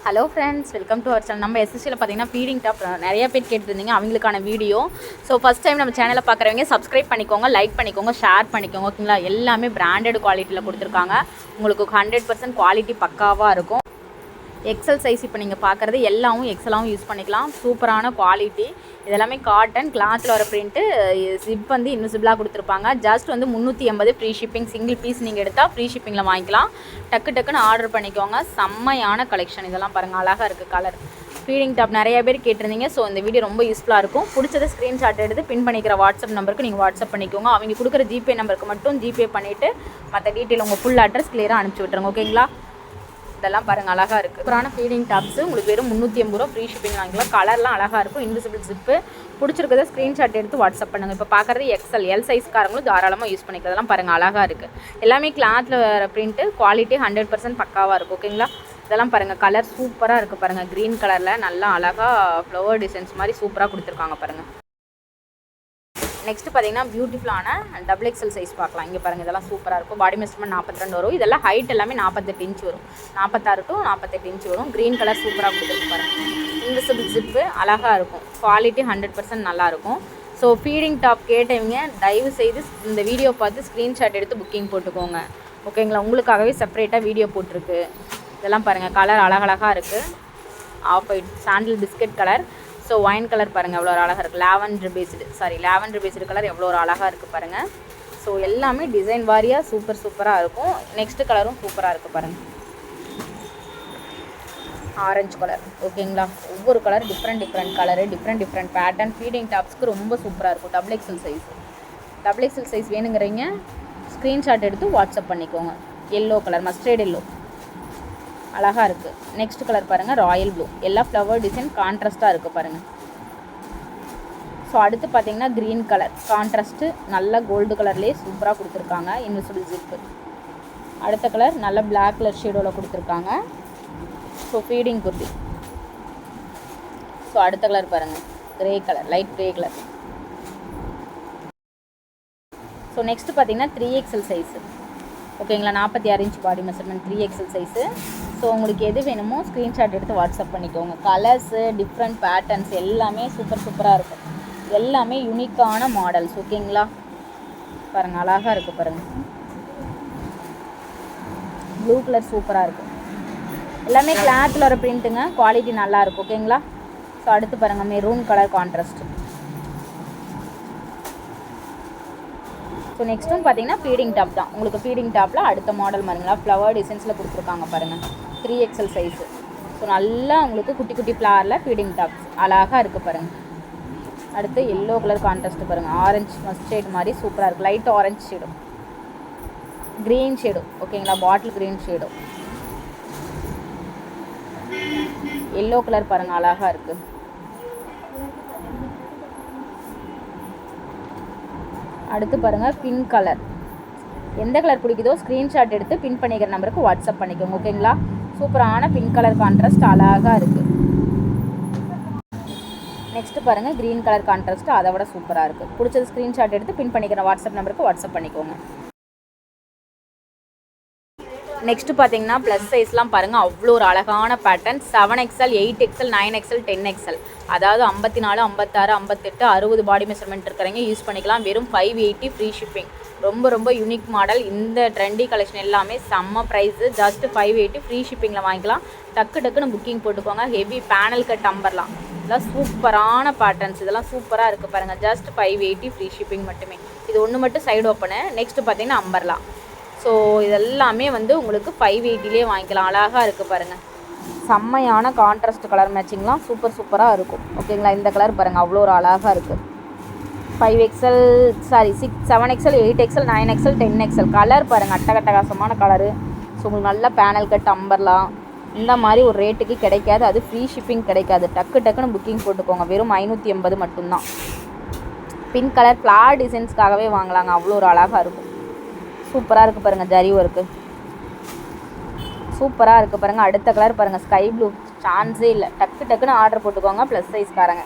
Hello friends, welcome to our channel. நம்ம எஸ்எஸ்சியில் பார்த்தீங்கன்னா ஃபீடிங் டாப் நிறைய பேர் கேட்டுருந்தீங்க, அவங்களுக்கான வீடியோ. ஸோ ஃபஸ்ட் டைம் நம்ம சேனலை பார்க்குறவங்க சப்ஸ்கிரைப் பண்ணிக்கோங்க, லைக் பண்ணிக்கோங்க, ஷேர் பண்ணிக்கோங்க. ஓகேங்களா? எல்லாமே பிராண்டட் குவாலிட்டியில் கொடுத்துருக்காங்க. உங்களுக்கு 100% குவாலிட்டி பக்காவாக இருக்கும். எக்ஸல் சைஸ் இப்போ நீங்கள் பார்க்குறது எல்லாமும் எக்ஸலாகவும் யூஸ் பண்ணிக்கலாம். சூப்பரான குவாலிட்டி. இதெல்லாமே காட்டன் கிளாத்தில் வர பிரிண்ட்டு. ஜிப் வந்து இன்விசிபிளாக கொடுத்துருப்பாங்க. ஜஸ்ட் வந்து 380 ஃப்ரீ ஷிப்பிங். சிங்கிள் பீஸ் நீங்கள் எடுத்தால் ஃப்ரீ ஷிப்பிங்கில் வாங்கிக்கலாம். டக்குன்னு ஆர்டர் பண்ணிக்கோங்க. செம்மையான கலெக்ஷன். இதெல்லாம் பாருங்கள், அழகாக இருக்குது கலர். ஃபீடிங் டாப் நிறைய பேர் கேட்டிருந்தீங்க. ஸோ இந்த வீடியோ ரொம்ப யூஸ்ஃபுல்லாக இருக்கும். பிடிச்சதை ஸ்க்ரீன்ஷாட் எடுத்து பின் பண்ணிக்கிற வாட்ஸ்அப் நம்பருக்கு நீங்கள் வாட்ஸ்அப் பண்ணிக்கோங்க. அவங்க கொடுக்குற ஜிபே நம்பருக்கு மட்டும் ஜிபே பண்ணிவிட்டு மற்ற டீட்டெயில் உங்கள் ஃபுல் அட்ரஸ் கிளியராக அனுப்பிச்சி விட்ருங்க. ஓகேங்களா? இதெல்லாம் பாருங்கள், அழகாக இருக்குது. சூப்பரான ஃபீடிங் டாப்ஸு உங்களுக்கு வெறும் 380 ரூபா ஃப்ரீ ஷிப்பிங் வாங்கிக்கலாம். கலர்லாம் அழகாக இருக்கும். Invisible zip. பிடிச்சிருக்கிறத ஸ்க்ரீன்ஷாட் எடுத்து வாட்ஸ்அப் பண்ணுங்கள். இப்போ பார்க்குறது எக்ஸல் எல் சைஸ்காரங்களும் தாராளமாக யூஸ் பண்ணிக்கிறதெல்லாம் பாருங்கள், அழகாக இருக்குது. எல்லாமே கிளாத்தில் வர பிரிண்ட்டு. குவாலிட்டி 100% பக்காவாக இருக்கும். ஓகேங்களா? இதெல்லாம் பாருங்கள், கலர் சூப்பராக இருக்குது பாருங்கள். க்ரீன் கலரில் நல்லா அழகாக ஃப்ளவர் டிசைன்ஸ் மாதிரி சூப்பராக கொடுத்துருக்காங்க பாருங்கள். நெக்ஸ்ட்டு பார்த்தீங்கன்னா பியூட்டிஃபுல்லான டபுள் எக்ஸல் சைஸ் பார்க்கலாம். இங்கே பாருங்கள், இதெல்லாம் சூப்பராக இருக்கும். பாடி மெஷர்மெண்ட் 42 வரும். இதெல்லாம் ஹைட் எல்லாமே 48 இன்ச் வரும். 46 to 48 இன்ச் வரும். க்ரீன் கலர் சூப்பராக கொடுத்துருக்கு பாருங்கள். இன்விசிபிள் ஜிப்பு அழகாக இருக்கும். குவாலிட்டி 100% நல்லாயிருக்கும். ஸோ ஃபீடிங் டாப் கேட்டவங்க தயவு செய்து இந்த வீடியோ பார்த்து ஸ்க்ரீன்ஷாட் எடுத்து புக்கிங் போட்டுக்கோங்க. ஓகேங்களா? உங்களுக்காகவே செப்பரேட்டாக வீடியோ போட்டிருக்கு. இதெல்லாம் பாருங்கள், கலர் அழகழகாக இருக்குது. Off white sandal biscuit colour. So wine colour பாருங்கள், எவ்வளோ ஒரு அழகாக இருக்குது. லாவெண்டர் பேஸ்டு கலர் எவ்வளோ ஒரு அழகாக இருக்குது பாருங்கள். ஸோ எல்லாமே டிசைன் வாரியாக சூப்பராக இருக்கும். நெக்ஸ்ட்டு கலரும் சூப்பராக இருக்குது பாருங்கள். Orange colour. ஓகேங்களா? ஒவ்வொரு colour different colour, different pattern. Feeding டாப்ஸ்க்கு ரொம்ப சூப்பராக இருக்கும். டபுள் எக்ஸல் சைஸ் வேணுங்கிறீங்க ஸ்க்ரீன்ஷாட் எடுத்து வாட்ஸ்அப் பண்ணிக்கோங்க. எல்லோ கலர், மஸ்டர்ட் எல்லோ அழகாக இருக்குது. நெக்ஸ்ட் கலர் பாருங்கள், ராயல் ப்ளூ. எல்லா ஃப்ளவர் டிசைன் கான்ட்ராஸ்ட்டாக இருக்குது பாருங்கள். ஸோ அடுத்து பார்த்தீங்கன்னா க்ரீன் கலர் கான்ட்ராஸ்ட்டு, நல்ல கோல்டு கலர்லேயே சூப்பராக கொடுத்துருக்காங்க. Invisible zip. அடுத்த கலர் நல்ல பிளாக் கலர் ஷேடோவில் கொடுத்துருக்காங்க. So feeding kurti. ஸோ அடுத்த கலர் பாருங்கள், grey colour, light grey colour. So next பார்த்தீங்கன்னா 3XL சைஸு. ஓகேங்களா? 46 இன்ச் பாடி மெஷர்மெண்ட், 3XL சைஸு. ஸோ உங்களுக்கு எது வேணுமோ ஸ்க்ரீன்ஷாட் எடுத்து வாட்ஸ்அப் பண்ணிக்கோங்க. கலர்ஸு, டிஃப்ரெண்ட் பேட்டர்ன்ஸ் எல்லாமே சூப்பராக இருக்கும். எல்லாமே யூனிக்கான மாடல்ஸ். ஓகேங்களா? பாருங்கள், அழகாக இருக்குது பாருங்கள். ப்ளூ கலர் சூப்பராக இருக்கும். எல்லாமே கிளாத்தில் வர பிரிண்ட்டுங்க. குவாலிட்டி நல்லாயிருக்கும். ஓகேங்களா? ஸோ அடுத்து பாருங்கள், மெரூன் கலர் கான்ட்ராஸ்ட். ஸோ நெக்ஸ்ட்டும் பார்த்தீங்கன்னா ஃபீடிங் டாப் தான். உங்களுக்கு ஃபீடிங் டாப்பில் அடுத்த மாடல் பாருங்களா, ஃப்ளவர் டிசைன்ஸில் கொடுத்துருக்காங்க பாருங்கள். 3XL size. ஸோ நல்லா உங்களுக்கு குட்டி ஃப்ளவரில் ஃபீடிங் டாப்ஸ் அழகாக இருக்குது பாருங்கள். அடுத்து எல்லோ கலர் கான்ட்ராஸ்ட் பாருங்கள். ஆரஞ்சு மஸ்டர்ட் மாதிரி சூப்பராக இருக்குது. லைட் ஆரஞ்சு ஷேடும், க்ரீன் ஷேடும். ஓகேங்களா? பாட்டில் க்ரீன் ஷேடும். எல்லோ கலர் பாருங்கள், அழகாக இருக்குது. அடுத்து பாருங்கள், பிங்க் கலர். எந்த கலர் பிடிக்குதோ ஸ்க்ரீன்ஷாட் எடுத்து பின் பண்ணிக்கிற நம்பருக்கு வாட்ஸ்அப் பண்ணிக்கோங்க. ஓகேங்களா? சூப்பரான பிங்க் கலர் கான்ட்ராஸ்ட் அழகாக இருக்குது. நெக்ஸ்ட்டு பாருங்கள், க்ரீன் கலர் கான்ட்ராஸ்ட் அதை விட சூப்பராக இருக்குது. பிடிச்சது ஸ்க்ரீன்ஷாட் எடுத்து பின் பண்ணிக்கிற வாட்ஸ்அப் நம்பருக்கு வாட்ஸ்அப் பண்ணிக்கோங்க. நெக்ஸ்ட்டு பார்த்தீங்கன்னா ப்ளஸ் சைஸ்லாம் பாருங்கள், அவ்வளோ ஒரு அழகான pattern. 7XL, 8XL, 9XL, 10XL. அதாவது 54, 56, 58, 60 பாடி மெஷர்மெண்ட் இருக்கிறவங்க யூஸ் பண்ணிக்கலாம். வெறும் 580 ஃப்ரீ ஷிப்பிங். ரொம்ப யூனிக் மாடல். இந்த ட்ரெண்டி கலெக்ஷன் எல்லாமே செம்ம ப்ரைஸு. ஜஸ்ட் 580 ஃப்ரீ ஷிப்பிங்கில் வாங்கிக்கலாம். டக்குன்னு புக்கிங் போட்டுக்கோங்க. ஹெவி பேனல் கட் அம்பர்லாம். இதெல்லாம் சூப்பரான பேட்டர்ன்ஸ். இதெல்லாம் சூப்பராக இருக்குது பாருங்கள். ஜஸ்ட் 580 ஃப்ரீ ஷிப்பிங் மட்டுமே. இது ஒன்று மட்டும் சைடு ஓப்பனு. நெக்ஸ்ட்டு பார்த்தீங்கன்னா அம்பர்லாம். ஸோ இதெல்லாமே வந்து உங்களுக்கு 580லே வாங்கிக்கலாம். அழகாக இருக்குது பாருங்கள். செம்மையான கான்ட்ராஸ்ட் கலர் மேட்சிங்லாம் சூப்பராக இருக்கும். ஓகேங்களா? இந்த கலர் பாருங்கள், அவ்வளோ ஒரு அழகாக இருக்குது. 7XL, 8XL, 9XL, 10XL. Colour பாருங்கள், அட்டகாசமான கலரு. ஸோ உங்களுக்கு நல்ல பேனல் கட் அம்பர்லாம் இந்த மாதிரி ஒரு ரேட்டுக்கு கிடைக்காது. அது ஃப்ரீ ஷிப்பிங் கிடைக்காது. டக்குன்னு புக்கிங் போட்டுக்கோங்க. வெறும் 580 மட்டும்தான். பிங்க் கலர் ஃப்ளார் டிசைன்ஸ்க்காகவே வாங்கலாங்க. அவ்வளோ ஒரு அழகாக இருக்கும். சூப்பராக இருக்குது பாருங்கள். ஜரி ஒர்க்கு சூப்பராக இருக்குது பாருங்கள். அடுத்த கலர் பாருங்கள், ஸ்கை ப்ளூ. சான்ஸே இல்லை. டக்குன்னு ஆர்டர் போட்டுக்கோங்க ப்ளஸ் சைஸ்காரங்க.